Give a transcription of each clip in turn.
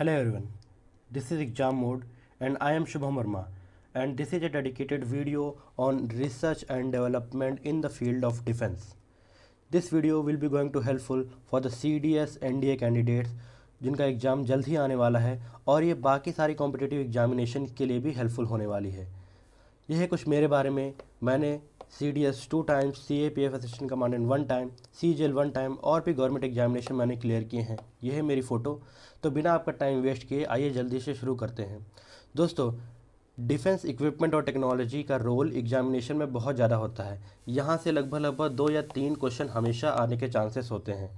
Hello everyone, this is exam mode and I am Shubham Verma, and this is a dedicated video on research and development in the field of defense. This video will be going to helpful for the CDS NDA candidates जिनका exam जल्द ही आने वाला है, और ये बाकी सारी competitive examination के लिए भी हेल्पफुल होने वाली है। यह है कुछ मेरे बारे में। मैंने CDS 2 times, CAPF assistant commandant 1 time, CGL 1 time और भी गवर्नमेंट एग्जामिनेशन मैंने क्लियर किए हैं। यह है मेरी फ़ोटो। तो बिना आपका टाइम वेस्ट किए आइए जल्दी से शुरू करते हैं। दोस्तों, डिफेंस इक्विपमेंट और टेक्नोलॉजी का रोल एग्जामिनेशन में बहुत ज़्यादा होता है। यहाँ से लगभग 2 या 3 क्वेश्चन हमेशा आने के चांसेस होते हैं।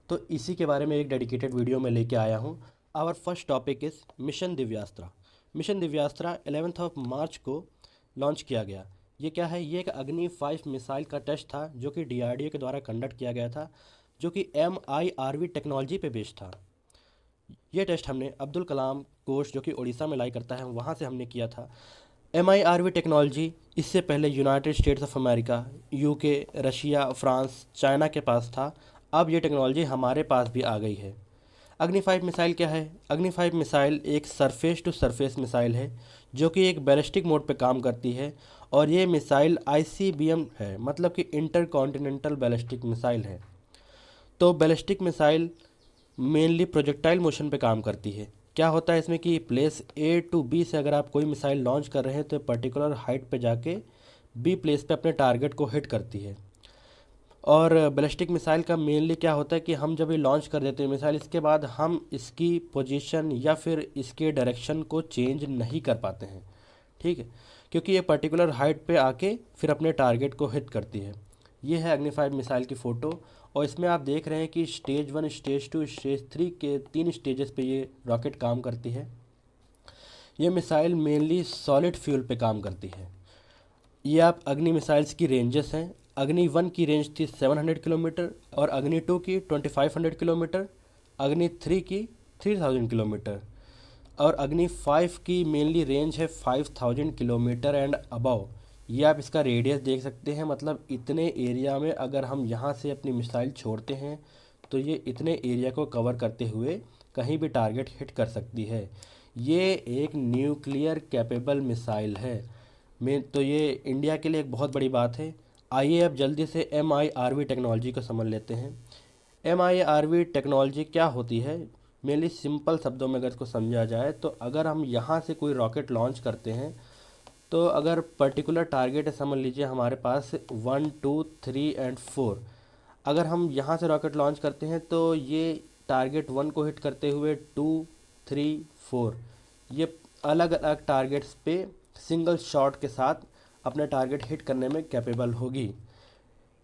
तो इसी के बारे में एक डेडिकेटेड वीडियो में लेके आया हूँ। Our first topic is mission Divyastra. Mission Divyastra 11 मार्च को लॉन्च किया गया। ये क्या है? ये एक अग्नि 5 मिसाइल का टेस्ट था जो कि DRDO के द्वारा कंडक्ट किया गया था, जो कि MIRV टेक्नोलॉजी पे बेस्ड था। ये टेस्ट हमने अब्दुल कलाम कोर्स जो कि उड़ीसा में लाई करता है वहाँ से हमने किया था। MIRV टेक्नोलॉजी इससे पहले United states of America, UK, Russia, France, China के पास था। अब ये टेक्नोलॉजी हमारे पास भी आ गई है। अग्नि 5 मिसाइल क्या है? अग्नि 5 मिसाइल एक सरफेस टू सरफेस मिसाइल है जो कि एक बैलिस्टिक मोड पे काम करती है, और ये मिसाइल ICBM है, मतलब कि इंटर कॉन्टिनेंटल बैलिस्टिक मिसाइल है। तो ballistic missile mainly projectile motion पे काम करती है। क्या होता है इसमें कि प्लेस A टू B से अगर आप कोई मिसाइल लॉन्च कर रहे हैं तो पर्टिकुलर हाइट पे जाके B प्लेस पे अपने टारगेट को हिट करती है। और बैलिस्टिक मिसाइल का मेनली क्या होता है कि हम जब ये लॉन्च कर देते हैं मिसाइल, इसके बाद हम इसकी पोजीशन या फिर इसके डायरेक्शन को चेंज नहीं कर पाते हैं, ठीक है, क्योंकि ये पर्टिकुलर हाइट पे आके फिर अपने टारगेट को हिट करती है। ये है अग्नि 5 मिसाइल की फ़ोटो, और इसमें आप देख रहे हैं कि स्टेज 1, स्टेज 2, स्टेज 3 के 3 स्टेजेस पे ये रॉकेट काम करती है। ये मिसाइल मेनली सॉलिड फ्यूल पे काम करती है। ये आप अग्नि मिसाइल्स की रेंजेस हैं। अग्नि 1 की रेंज थी 700 किलोमीटर, और अग्नि 2 की 2500 किलोमीटर, अग्नि 3 की 3000 किलोमीटर, और अग्नि 5 की मेनली रेंज है 5000 किलोमीटर एंड अबव। ये आप इसका रेडियस देख सकते हैं, मतलब इतने एरिया में अगर हम यहाँ से अपनी मिसाइल छोड़ते हैं तो ये इतने एरिया को कवर करते हुए कहीं भी टारगेट हिट कर सकती है। ये एक न्यूक्लियर कैपेबल मिसाइल है। तो ये इंडिया के लिए एक बहुत बड़ी बात है। आइए अब जल्दी से MIRV टेक्नोलॉजी को समझ लेते हैं। MIRV टेक्नोलॉजी क्या होती है? मेनली सिंपल शब्दों में अगर इसको समझा जाए तो अगर हम यहाँ से कोई रॉकेट लॉन्च करते हैं तो अगर पर्टिकुलर टारगेट है, समझ लीजिए हमारे पास 1, 2, 3 एंड 4, अगर हम यहाँ से रॉकेट लॉन्च करते हैं तो ये टारगेट 1 को हिट करते हुए 2, 3, 4 ये अलग अलग टारगेट्स पे सिंगल शॉट के साथ अपने टारगेट हिट करने में कैपेबल होगी।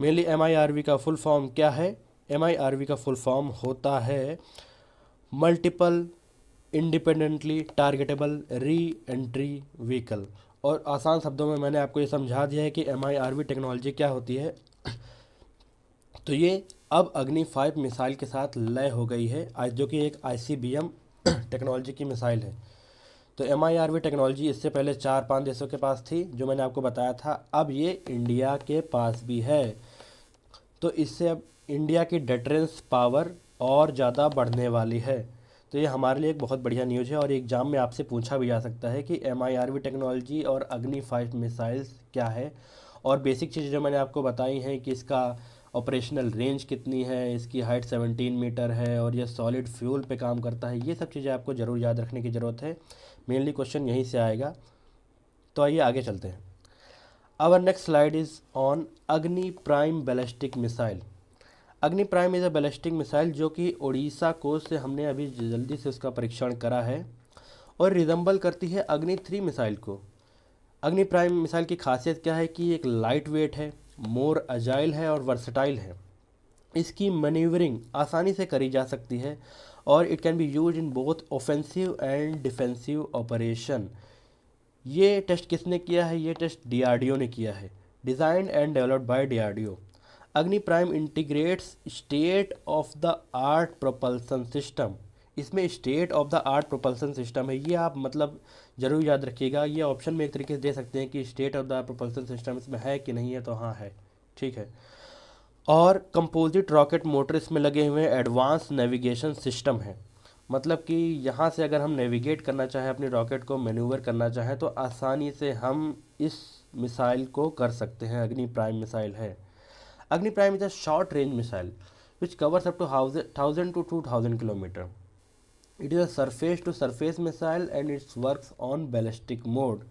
मेनली MIRV का फुल फॉर्म क्या है? MIRV का फुल फॉर्म होता है multiple independently targetable re entry vehicle. और आसान शब्दों में मैंने आपको ये समझा दिया है कि MIRV टेक्नोलॉजी क्या होती है। तो ये अब अग्नि 5 मिसाइल के साथ लय हो गई है, जो कि एक ICBM टेक्नोलॉजी की मिसाइल है। तो MIRV टेक्नोलॉजी इससे पहले 4-5 देशों के पास थी, जो मैंने आपको बताया था। अब ये इंडिया के पास भी है। तो इससे अब इंडिया की डिफेंस पावर और ज़्यादा बढ़ने वाली है। तो ये हमारे लिए एक बहुत बढ़िया न्यूज़ है, और एग्ज़ाम में आपसे पूछा भी जा सकता है कि MIRV टेक्नोलॉजी और अग्नि 5 मिसाइल्स क्या है। और बेसिक चीज़ें जो मैंने आपको बताई हैं कि इसका ऑपरेशनल रेंज कितनी है, इसकी हाइट 17 मीटर है, और ये सॉलिड फ्यूल पे काम करता है, ये सब चीज़ें आपको ज़रूर याद रखने की ज़रूरत है। मेनली क्वेश्चन यहीं से आएगा। तो आइए आगे चलते हैं। Our next slide is on Agni prime ballistic missile. Agni prime is a ballistic missile जो कि उड़ीसा कोस्ट से हमने अभी जल्दी से उसका परीक्षण करा है, और रिजम्बल करती है अग्नि 3 मिसाइल को। अग्नि प्राइम मिसाइल की खासियत क्या है कि एक लाइट वेट है, मोर अजाइल है और वर्सटाइल है। इसकी मैन्यूवरिंग आसानी से करी जा सकती है, और it can be use in both offensive and defensive operation. ये टेस्ट किसने किया है? ये टेस्ट DRDO ने किया है, design and developed by DRDO। Agni prime integrates state of the art propulsion system. इसमें state of the art propulsion system है, ये आप मतलब ज़रूर याद रखिएगा। ये ऑप्शन में एक तरीके से दे सकते हैं कि state of the art propulsion system इसमें है कि नहीं है, तो हाँ है, ठीक है। और कंपोजिट रॉकेट मोटर इसमें लगे हुए हैं, एडवांस नेविगेशन सिस्टम है, मतलब कि यहाँ से अगर हम नेविगेट करना चाहें, अपनी रॉकेट को मैन्यूवर करना चाहें, तो आसानी से हम इस मिसाइल को कर सकते हैं। अग्नि प्राइम मिसाइल है। Agni prime is a short range missile which covers up to 1000 to 2000 kilometre. It is a surface to surface missile and its works on ballistic mode.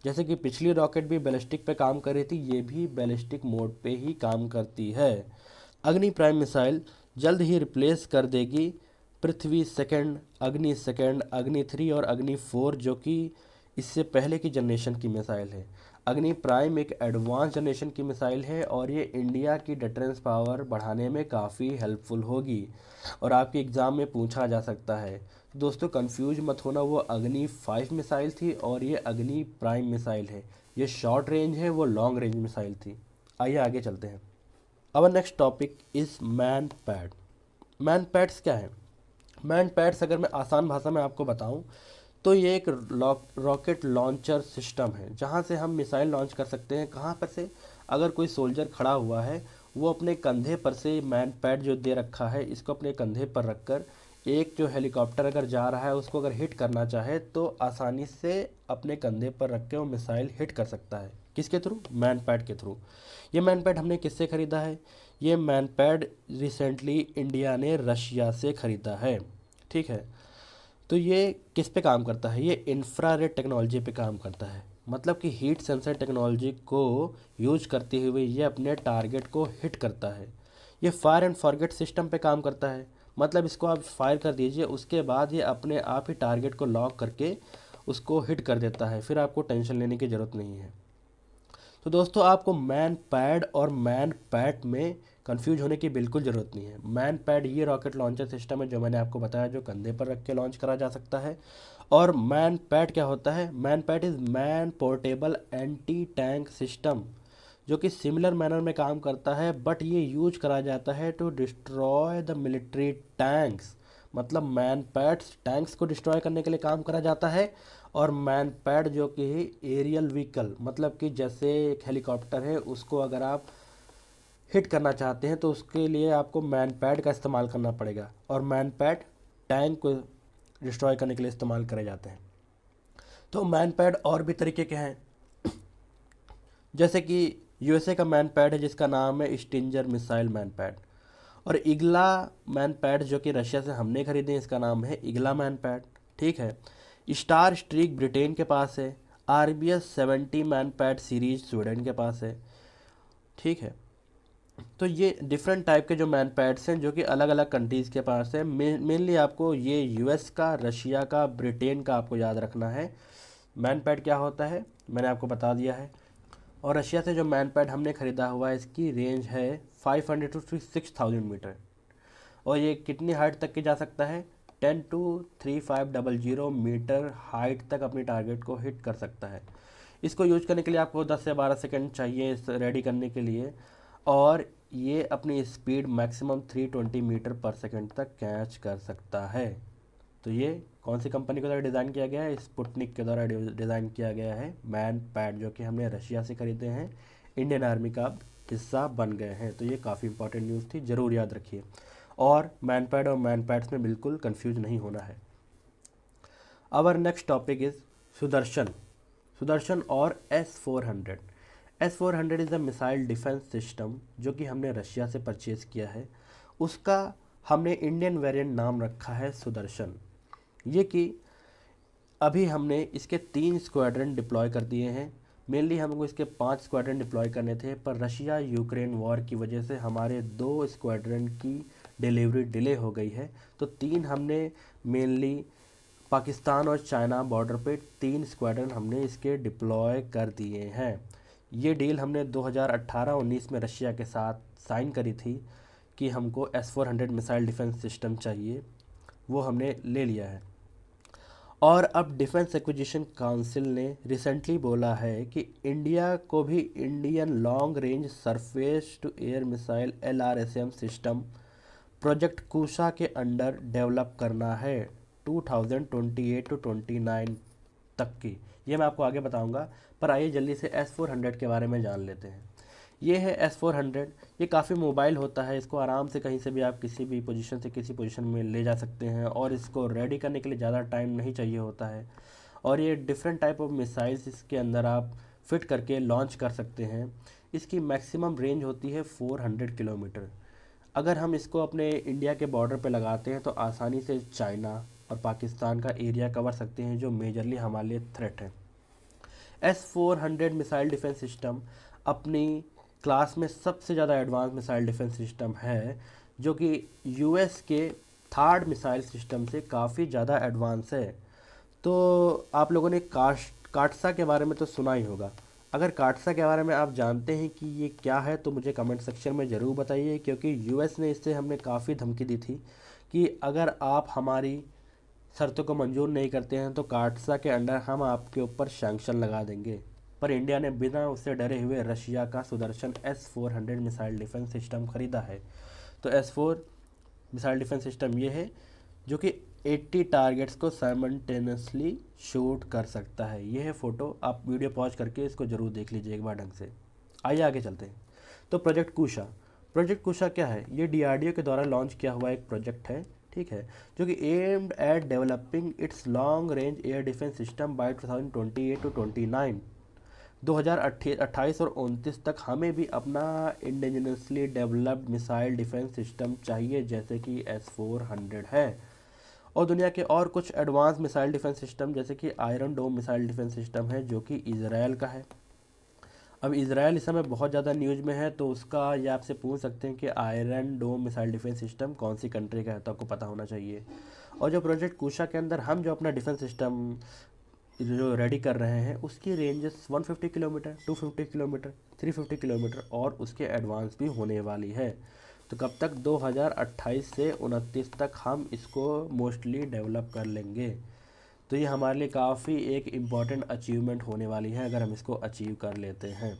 जैसे कि पिछली रॉकेट भी बैलिस्टिक पे काम कर रही थी, ये भी बैलिस्टिक मोड पे ही काम करती है। अग्नि प्राइम मिसाइल जल्द ही रिप्लेस कर देगी पृथ्वी सेकंड, अग्नि 3 और अग्नि 4, जो कि इससे पहले की जनरेशन की मिसाइल है। अग्नि प्राइम एक एडवांस जनरेशन की मिसाइल है और ये इंडिया की डिफेंस पावर बढ़ाने में काफ़ी हेल्पफुल होगी और आपके एग्ज़ाम में पूछा जा सकता है। तो दोस्तों कंफ्यूज मत होना, वो अग्नि 5 मिसाइल थी और ये अग्नि प्राइम मिसाइल है। ये शॉर्ट रेंज है, वो लॉन्ग रेंज मिसाइल थी। आइए आगे चलते हैं। Our next topic is man pad. Man pads क्या है? मैन पैड्स अगर मैं आसान भाषा में आपको बताऊं तो ये एक रॉकेट लॉन्चर सिस्टम है जहां से हम मिसाइल लॉन्च कर सकते हैं। कहां पर से? अगर कोई सोल्जर खड़ा हुआ है, वो अपने कंधे पर से मैन पैड जो दे रखा है, इसको अपने कंधे पर रखकर एक जो हेलीकॉप्टर अगर जा रहा है उसको अगर हिट करना चाहे तो आसानी से अपने कंधे पर रख के वो मिसाइल हिट कर सकता है। किसके थ्रू? मैन पैड के थ्रू। ये मैन पैड हमने किससे ख़रीदा है? ये मैन पैड रिसेंटली इंडिया ने रशिया से ख़रीदा है। ठीक है, तो ये किस पे काम करता है? ये इंफ्रारेड टेक्नोलॉजी पे काम करता है। मतलब कि हीट सेंसर टेक्नोलॉजी को यूज करते हुए ये अपने टारगेट को हिट करता है। ये फायर एंड फॉरगेट सिस्टम पे काम करता है। मतलब इसको आप फायर कर दीजिए, उसके बाद ये अपने आप ही टारगेट को लॉक करके उसको हिट कर देता है, फिर आपको टेंशन लेने की ज़रूरत नहीं है। तो दोस्तों आपको मैन पैड और मैन पैट में कंफ्यूज होने की बिल्कुल ज़रूरत नहीं है। मैन पैड ये रॉकेट लॉन्चर सिस्टम है जो मैंने आपको बताया, जो कंधे पर रख के लॉन्च करा जा सकता है। और मैन पैड क्या होता है? Man pad is man portable anti tank system, जो कि सिमिलर मैनर में काम करता है, बट ये यूज करा जाता है to destroy the military tanks. मतलब मैन पैड्स टैंक्स को डिस्ट्रॉय करने के लिए काम करा जाता है। और मैन पैड जो कि एरियल व्हीकल, मतलब कि जैसे एक हेलीकॉप्टर है, उसको अगर आप हिट करना चाहते हैं तो उसके लिए आपको मैन पैड का इस्तेमाल करना पड़ेगा। और मैन पैड टैंक को डिस्ट्रॉय करने के लिए इस्तेमाल करे जाते हैं। तो मैन पैड और भी तरीके के हैं, जैसे कि यूएसए का मैन पैड है जिसका नाम है स्टिंजर मिसाइल मैन पैड। और इगला मैन पैड जो कि रशिया से हमने खरीदे, इसका नाम है इगला मैन पैड। ठीक है। स्टार स्ट्रीक ब्रिटेन के पास है। RBS-70 man pad series Sweden के पास है। ठीक है। तो ये डिफरेंट टाइप के जो मैन पैड्स हैं जो कि अलग अलग कंट्रीज़ के पास है। मेनली आपको ये यूएस का, रशिया का, ब्रिटेन का आपको याद रखना है। मैन पैड क्या होता है मैंने आपको बता दिया है। और रशिया से जो मैन पैड हमने ख़रीदा हुआ है, इसकी रेंज है 500 to 6000 मीटर। और ये कितनी हाइट तक की जा सकता है? 10 to 3500 मीटर हाइट तक अपनी टारगेट को हिट कर सकता है। इसको यूज करने के लिए आपको 10 से 12 सेकंड चाहिए इस रेडी करने के लिए। और ये अपनी स्पीड मैक्सिमम 320 मीटर पर सेकंड तक कैच कर सकता है। तो ये कौन सी कंपनी के द्वारा डिज़ाइन किया गया है? स्पुतनिक के द्वारा डिज़ाइन किया गया है मैन पैड, जो कि हमने रशिया से खरीदे हैं, इंडियन आर्मी का हिस्सा बन गए हैं। तो ये काफ़ी इंपॉर्टेंट न्यूज़ थी, ज़रूर याद रखिए। और मैन पैड और मैन पैड्स में बिल्कुल कंफ्यूज नहीं होना है। Our next topic is Sudarshan और S-400। S-400 is a missile defence system जो कि हमने रशिया से परचेज़ किया है। उसका हमने इंडियन वेरिएंट नाम रखा है सुदर्शन। ये कि अभी हमने इसके 3 स्क्वाड्रन डिप्लॉय कर दिए हैं। मेनली हमको इसके 5 स्क्वाड्रन डिप्लॉय करने थे, पर रशिया यूक्रेन वॉर की वजह से हमारे 2 स्क्वाड्रन की डिलीवरी डिले हो गई है। तो 3 हमने मेनली पाकिस्तान और चाइना बॉर्डर पे 3 स्क्वाड्रन हमने इसके डिप्लॉय कर दिए हैं। ये डील हमने 2018-19 में रशिया के साथ साइन करी थी कि हमको S-400 मिसाइल डिफेंस सिस्टम चाहिए, वो हमने ले लिया है। और अब डिफेंस एक्विजिशन काउंसिल ने रिसेंटली बोला है कि इंडिया को भी Indian long range surface to air missile LRSM system project Kusha के अंडर डेवलप करना है 2028 to 29 तक की। ये मैं आपको आगे बताऊंगा, पर आइए जल्दी से S-400 के बारे में जान लेते हैं। ये है S400। ये काफ़ी मोबाइल होता है, इसको आराम से कहीं से भी आप किसी भी पोजीशन से किसी पोजीशन में ले जा सकते हैं और इसको रेडी करने के लिए ज़्यादा टाइम नहीं चाहिए होता है। और ये डिफरेंट टाइप ऑफ मिसाइल्स इसके अंदर आप फिट करके लॉन्च कर सकते हैं। इसकी मैक्सिमम रेंज होती है 400 किलोमीटर। अगर हम इसको अपने इंडिया के बॉर्डर पे लगाते हैं तो आसानी से चाइना और पाकिस्तान का एरिया कवर सकते हैं, जो मेजरली हमारे लिए थ्रेट है। S400 मिसाइल डिफेंस सिस्टम अपनी क्लास में सबसे ज़्यादा एडवांस मिसाइल डिफेंस सिस्टम है, जो कि यूएस के थर्ड मिसाइल सिस्टम से काफ़ी ज़्यादा एडवांस है। तो आप लोगों ने काटसा के बारे में तो सुना ही होगा। अगर काटसा के बारे में आप जानते हैं कि ये क्या है तो मुझे कमेंट सेक्शन में ज़रूर बताइए, क्योंकि यूएस ने इससे हमने काफ़ी धमकी दी थी कि अगर आप हमारी शर्तों को मंजूर नहीं करते हैं तो काटसा के अंडर हम आपके ऊपर सैंक्शन लगा देंगे। पर इंडिया ने बिना उससे डरे हुए रशिया का Sudarshan S400 missile defence system खरीदा है। तो S4 मिसाइल डिफेंस सिस्टम ये है जो कि 80 टारगेट्स को साइमल्टेनियसली शूट कर सकता है। ये है फ़ोटो, आप वीडियो पॉज करके इसको ज़रूर देख लीजिए एक बार ढंग से। आइए आगे चलते हैं। तो प्रोजेक्ट कुशा क्या है? ये DRDO के द्वारा लॉन्च किया हुआ एक प्रोजेक्ट है, ठीक है, जो कि aimed at developing its long range air defence system by 2028 to 29। 2028 और 29 तक हमें भी अपना indigenously developed missile defence system चाहिए, जैसे कि S400 है। और दुनिया के और कुछ एडवांस मिसाइल डिफेंस सिस्टम जैसे कि Iron Dome missile defence system है, जो कि इजराइल का है। अब इजराइल इस समय बहुत ज़्यादा न्यूज़ में है, तो उसका ये आपसे पूछ सकते हैं कि Iron Dome missile defence system कौन सी कंट्री का है, तो आपको पता होना चाहिए। और जो प्रोजेक्ट कुशा के अंदर हम जो अपना डिफेंस सिस्टम जो रेडी कर रहे हैं उसकी रेंजेस 150 किलोमीटर, 250 किलोमीटर, 350 किलोमीटर और उसके एडवांस भी होने वाली है। तो कब तक? 2028 से 29 तक हम इसको मोस्टली डेवलप कर लेंगे। तो ये हमारे लिए काफ़ी एक इम्पॉर्टेंट अचीवमेंट होने वाली है अगर हम इसको अचीव कर लेते हैं।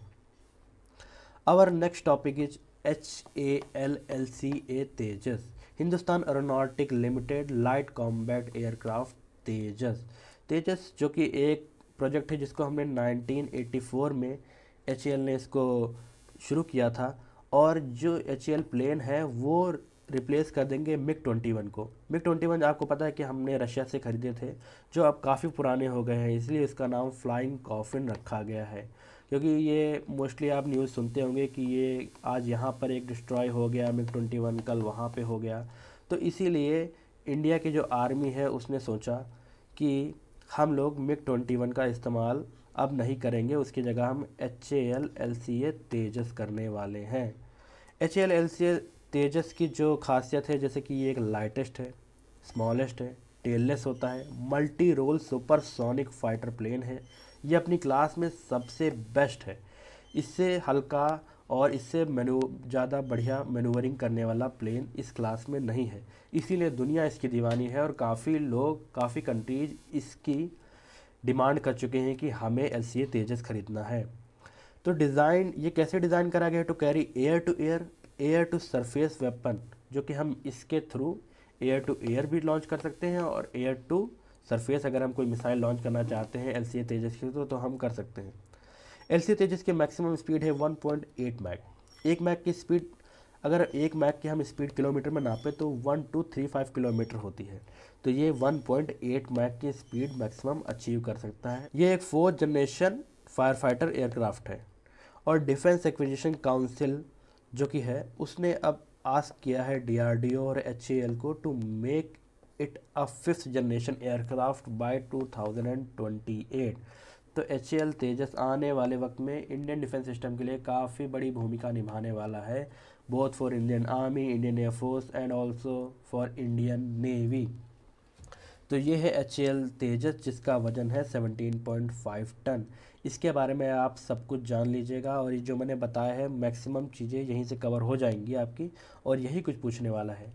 Our next topic is HALLCA Tejas, Hindustan aeronautic limited light combat aircraft Tejas. Tejas जो कि एक प्रोजेक्ट है जिसको हमने 1984 में HAL ने इसको शुरू किया था, और जो HAL प्लेन है वो रिप्लेस कर देंगे MiG-21 को। MiG-21 आपको पता है कि हमने रशिया से ख़रीदे थे, जो अब काफ़ी पुराने हो गए हैं, इसलिए इसका नाम फ्लाइंग कॉफिन रखा गया है। क्योंकि ये मोस्टली आप न्यूज़ सुनते होंगे कि ये आज यहाँ पर एक डिस्ट्रॉय हो गया MiG-21, कल वहाँ पे हो गया। तो इसीलिए इंडिया की जो आर्मी है उसने सोचा कि हम लोग MiG-21 का इस्तेमाल अब नहीं करेंगे, उसकी जगह हम HALLCA तेजस करने वाले हैं। HALLCA तेजस की जो खासियत है, जैसे कि ये एक लाइटेस्ट है, स्मॉलेस्ट है, टेललेस होता है, multi role supersonic fighter plane है। ये अपनी क्लास में सबसे बेस्ट है। इससे हल्का और इससे ज़्यादा बढ़िया मैनूवरिंग करने वाला प्लेन इस क्लास में नहीं है, इसीलिए दुनिया इसकी दीवानी है और काफ़ी लोग, काफ़ी कंट्रीज इसकी डिमांड कर चुके हैं कि हमें LCA तेजस खरीदना है। तो डिज़ाइन ये कैसे डिज़ाइन करा गया? To carry air to surface weapon, जो कि हम इसके थ्रू एयर टू एयर भी लॉन्च कर सकते हैं और एयर टू सरफेस अगर हम कोई मिसाइल लॉन्च करना चाहते हैं LCA तेजस की तो हम कर सकते हैं। LCA तेजस की मैक्सिमम स्पीड है 1.8 मैक। एक मैक की स्पीड, अगर एक मैक की हम स्पीड किलोमीटर में नापें तो 1235 किलोमीटर होती है। तो ये 1.8 मैक की स्पीड मैक्सिमम अचीव कर सकता है। ये एक 4th generation fire fighter aircraft है। और डिफेंस एक्विजिशन काउंसिल जो कि है उसने अब आस्क किया है DRDO और HAL को to make it a 5th generation aircraft by 2028। तो HAL तेजस आने वाले वक्त में इंडियन डिफेंस सिस्टम के लिए काफ़ी बड़ी भूमिका निभाने वाला है, both for Indian army, Indian air force and also for Indian navy. तो ये है HAL तेजस जिसका वजन है 17.5 टन। इसके बारे में आप सब कुछ जान लीजिएगा, और ये जो मैंने बताया है मैक्सिमम चीज़ें यहीं से कवर हो जाएंगी आपकी, और यही कुछ पूछने वाला है।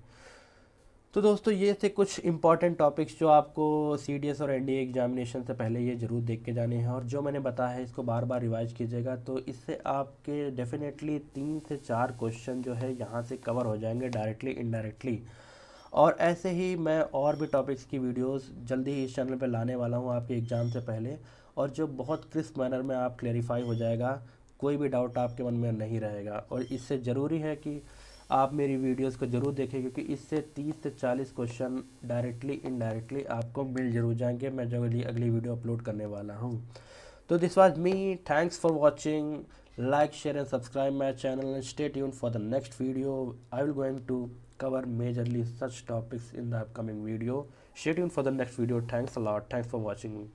तो दोस्तों ये थे कुछ इंपॉर्टेंट टॉपिक्स जो आपको CDS और NDA एग्जामिनेशन से पहले ये ज़रूर देख के जाने हैं, और जो मैंने बताया है इसको बार बार रिवाइज कीजिएगा, तो इससे आपके डेफिनेटली 3 से 4 क्वेश्चन जो है यहाँ से कवर हो जाएंगे डायरेक्टली इनडायरेक्टली। और ऐसे ही मैं और भी टॉपिक्स की वीडियोस जल्दी ही इस चैनल पे लाने वाला हूँ आपके एग्ज़ाम से पहले, और जो बहुत क्रिस्प मैनर में आप क्लेरिफाई हो जाएगा कोई भी डाउट आपके मन में नहीं रहेगा। और इससे ज़रूरी है कि आप मेरी वीडियोस को ज़रूर देखें, क्योंकि इससे 30 से 40 क्वेश्चन डायरेक्टली इनडायरेक्टली आपको मिल जरूर जाएंगे, मैं जो अगली वीडियो अपलोड करने वाला हूँ। तो this was me. Thanks for watching. Like, share and subscribe my channel and stay tuned for the next video. I will going to cover majorly such topics in the upcoming video. Stay tuned for the next video. Thanks a lot. Thanks for watching me.